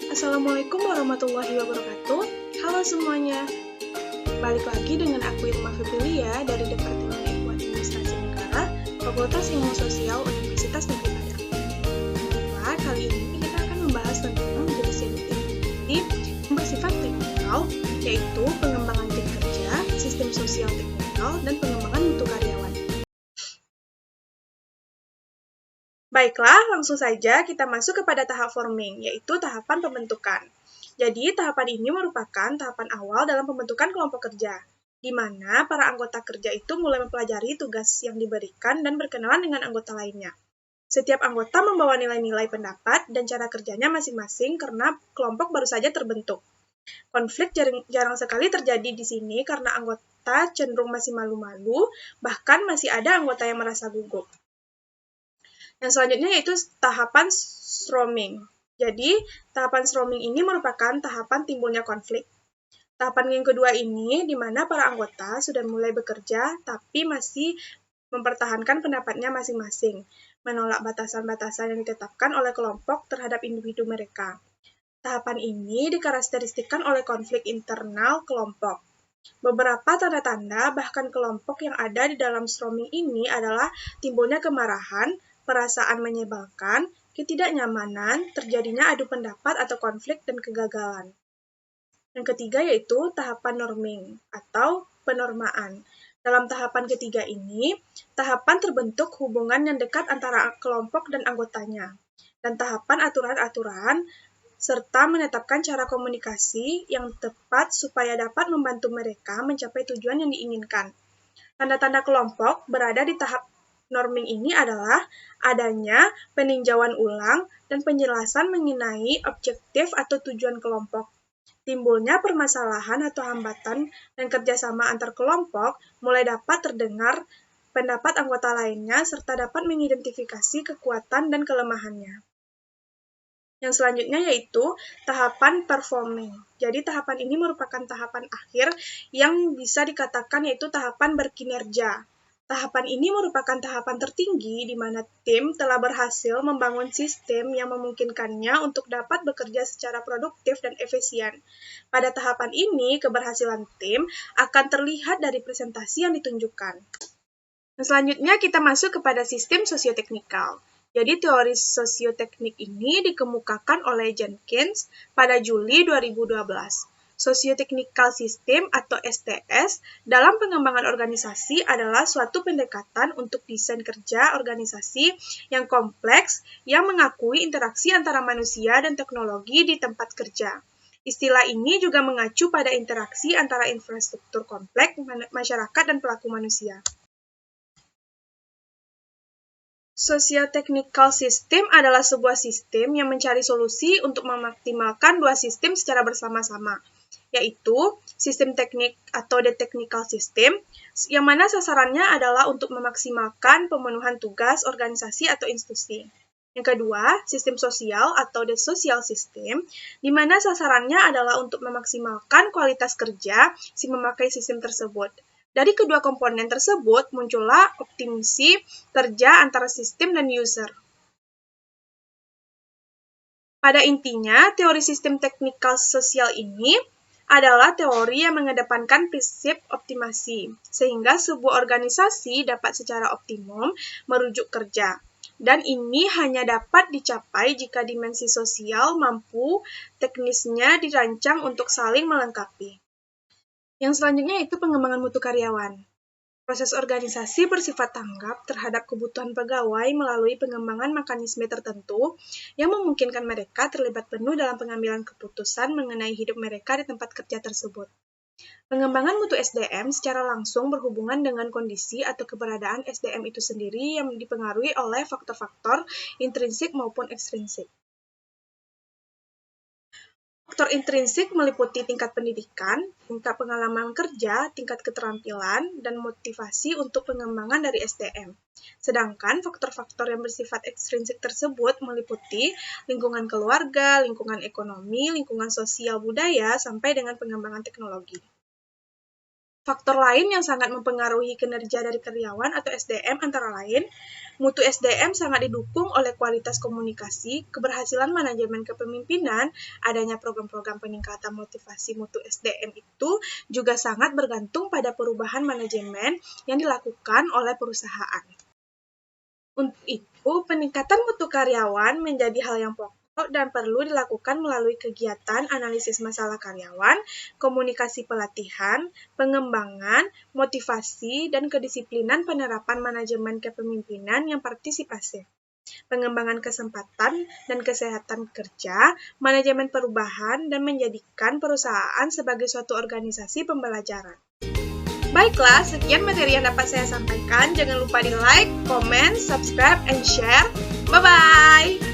Assalamualaikum warahmatullahi wabarakatuh. Halo semuanya. Balik lagi dengan aku Irma Febrilia dari Departemen Ilmu Administrasi Negara, Fakultas Ilmu Sosial Universitas Negeri Padang. Nah, kali ini kita akan membahas tentang jenis aktivitas yang bersifat teknikal, yaitu pengembangan tim kerja, sistem sosial teknikal, dan pengembangan mutu karyawan. Baiklah, langsung saja kita masuk kepada tahap forming, yaitu tahapan pembentukan. Jadi, tahapan ini merupakan tahapan awal dalam pembentukan kelompok kerja, di mana para anggota kerja itu mulai mempelajari tugas yang diberikan dan berkenalan dengan anggota lainnya. Setiap anggota membawa nilai-nilai pendapat dan cara kerjanya masing-masing karena kelompok baru saja terbentuk. Konflik jarang sekali terjadi di sini karena anggota cenderung masih malu-malu, bahkan masih ada anggota yang merasa gugup. Yang selanjutnya yaitu tahapan storming. Jadi, tahapan storming ini merupakan tahapan timbulnya konflik. Tahapan yang kedua ini, di mana para anggota sudah mulai bekerja, tapi masih mempertahankan pendapatnya masing-masing, menolak batasan-batasan yang ditetapkan oleh kelompok terhadap individu mereka. Tahapan ini dikarakteristikkan oleh konflik internal kelompok. Beberapa tanda-tanda bahkan kelompok yang ada di dalam storming ini adalah timbulnya kemarahan, perasaan menyebalkan, ketidaknyamanan, terjadinya adu pendapat atau konflik, dan kegagalan. Yang ketiga yaitu tahapan norming atau penormaan. Dalam tahapan ketiga ini, tahapan terbentuk hubungan yang dekat antara kelompok dan anggotanya, dan tahapan aturan-aturan, serta menetapkan cara komunikasi yang tepat supaya dapat membantu mereka mencapai tujuan yang diinginkan. Tanda-tanda kelompok berada di tahap norming ini adalah adanya peninjauan ulang dan penjelasan mengenai objektif atau tujuan kelompok. Timbulnya permasalahan atau hambatan dan kerjasama antar kelompok mulai dapat terdengar pendapat anggota lainnya serta dapat mengidentifikasi kekuatan dan kelemahannya. Yang selanjutnya yaitu tahapan performing. Jadi tahapan ini merupakan tahapan akhir yang bisa dikatakan yaitu tahapan berkinerja. Tahapan ini merupakan tahapan tertinggi di mana tim telah berhasil membangun sistem yang memungkinkannya untuk dapat bekerja secara produktif dan efisien. Pada tahapan ini, keberhasilan tim akan terlihat dari presentasi yang ditunjukkan. Selanjutnya kita masuk kepada sistem sosioteknikal. Jadi teori sosioteknik ini dikemukakan oleh Jenkins pada Juli 2012. Socio-technical System atau STS dalam pengembangan organisasi adalah suatu pendekatan untuk desain kerja organisasi yang kompleks yang mengakui interaksi antara manusia dan teknologi di tempat kerja. Istilah ini juga mengacu pada interaksi antara infrastruktur kompleks, masyarakat, dan pelaku manusia. Socio-technical system adalah sebuah sistem yang mencari solusi untuk memaksimalkan dua sistem secara bersama-sama, yaitu sistem teknik atau the technical system, yang mana sasarannya adalah untuk memaksimalkan pemenuhan tugas organisasi atau institusi. Yang kedua, sistem sosial atau the social system, di mana sasarannya adalah untuk memaksimalkan kualitas kerja si memakai sistem tersebut. Dari kedua komponen tersebut, muncullah optimasi kerja antara sistem dan user. Pada intinya, teori sistem teknikal sosial ini adalah teori yang mengedepankan prinsip optimasi, sehingga sebuah organisasi dapat secara optimum merujuk kerja. Dan ini hanya dapat dicapai jika dimensi sosial mampu teknisnya dirancang untuk saling melengkapi. Yang selanjutnya yaitu pengembangan mutu karyawan. Proses organisasi bersifat tanggap terhadap kebutuhan pegawai melalui pengembangan mekanisme tertentu yang memungkinkan mereka terlibat penuh dalam pengambilan keputusan mengenai hidup mereka di tempat kerja tersebut. Pengembangan mutu SDM secara langsung berhubungan dengan kondisi atau keberadaan SDM itu sendiri yang dipengaruhi oleh faktor-faktor intrinsik maupun ekstrinsik. Faktor intrinsik meliputi tingkat pendidikan, tingkat pengalaman kerja, tingkat keterampilan, dan motivasi untuk pengembangan dari SDM. Sedangkan faktor-faktor yang bersifat ekstrinsik tersebut meliputi lingkungan keluarga, lingkungan ekonomi, lingkungan sosial budaya, sampai dengan pengembangan teknologi. Faktor lain yang sangat mempengaruhi kinerja dari karyawan atau SDM antara lain, mutu SDM sangat didukung oleh kualitas komunikasi, keberhasilan manajemen kepemimpinan, adanya program-program peningkatan motivasi mutu SDM itu juga sangat bergantung pada perubahan manajemen yang dilakukan oleh perusahaan. Untuk itu, peningkatan mutu karyawan menjadi hal yang pokok dan perlu dilakukan melalui kegiatan analisis masalah karyawan, komunikasi pelatihan, pengembangan, motivasi, dan kedisiplinan penerapan manajemen kepemimpinan yang partisipasif, pengembangan kesempatan dan kesehatan kerja, manajemen perubahan, dan menjadikan perusahaan sebagai suatu organisasi pembelajaran. Baiklah, sekian materi yang dapat saya sampaikan. Jangan lupa di like, comment, subscribe, and share. Bye-bye!